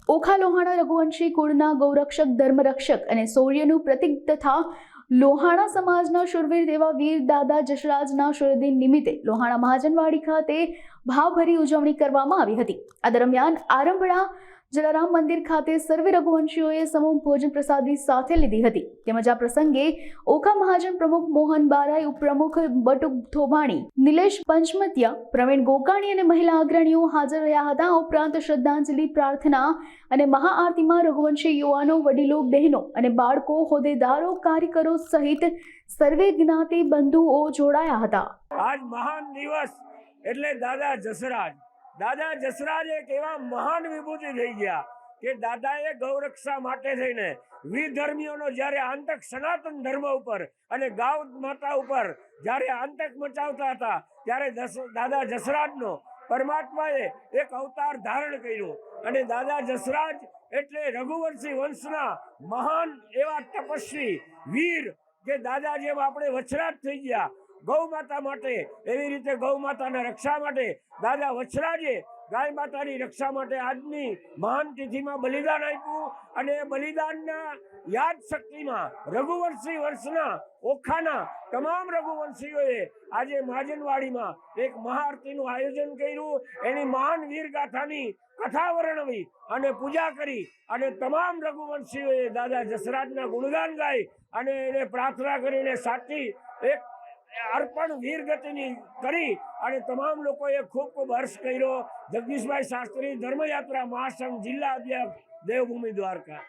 ઓખા લોહાણા રઘુવંશી કુળના ગૌરક્ષક ધર્મરક્ષક અને શૌર્યનું પ્રતીક તથા લોહાણા સમાજના શૂરવીર દેવા વીર દાદા જસરાજના શૂરદિન નિમિત્તે લોહાણા મહાજનવાડી ખાતે ભાવભરી ઉજવણી કરવામાં આવી હતી। આ દરમિયાન આરંભણા જલારામ મંદિર ખાતે સર્વે રઘુવંશીઓએ સમૂહ ભોજન પ્રસાદી સાથે લીધી હતી। તેમજ આ પ્રસંગે ઓખા મહાજન પ્રમુખ મોહન બારાઈ, ઉપપ્રમુખ બટુક થોબાણી, નિલેશ પંચમતિયા, પ્રવીણ ગોકાણી અને મહિલા અગ્રણીઓ હાજર રહ્યા હતા। આ ઉપરાંત શ્રદ્ધાંજલિ, પ્રાર્થના અને મહાઆરતીમાં રઘુવંશી યુવાનો, વડીલો, બહેનો અને બાળકો, હોદ્દેદારો, કાર્યકરો સહિત સર્વે જ્ઞાતિ બંધુઓ જોડાયા હતા। આજ મહાન દિવસ એટલે દાદા જસરાજ એક એવા મહાન વિભૂતિ થઈ ગયા કે દાદાએ ગૌરક્ષા માટે થઈને વિધર્મીઓનો જ્યારે આતંક સનાતન ધર્મ ઉપર અને ગૌ માતા ઉપર જ્યારે આતંક મચાવતા હતા ત્યારે દાદા જસરાજનો પરમાત્માએ એક અવતાર ધારણ કર્યું અને દાદા જસરાજ એટલે રઘુવંશી વંશના મહાન એવા તપસ્વી વીર કે દાદા જેમ આપણે વછરાજ થઈ ગયા ગૌ માતા માટે, એવી રીતે ગૌ માતાના રક્ષા માટે દાદા વછરાજે ગાય માતાની રક્ષા માટે આજની મહાન તિથિમાં બલિદાન આપ્યું અને બલિદાનના યાદ શક્તિમાં રઘુવંશી વંશના ઓખાના તમામ રઘુવંશીઓએ આજે મહાજનવાડીમાં એક મહાઆરતીનું આયોજન કર્યું। એની મહાન વીર ગાથાની કથા વર્ણવી અને પૂજા કરી અને તમામ રઘુવંશીઓએ દાદા જસરાજના ગુણગાન ગાઈ અને એને પ્રાર્થના કરીને સાચી એક અર્પણ વીર ગતિની કરી અને તમામ લોકોએ ખૂબ ખૂબ હર્ષ કર્યો। જગદીશભાઈ શાસ્ત્રી, ધર્મયાત્રા મહાસંઘ જિલ્લા અધ્યક્ષ, દેવભૂમિ દ્વારકા।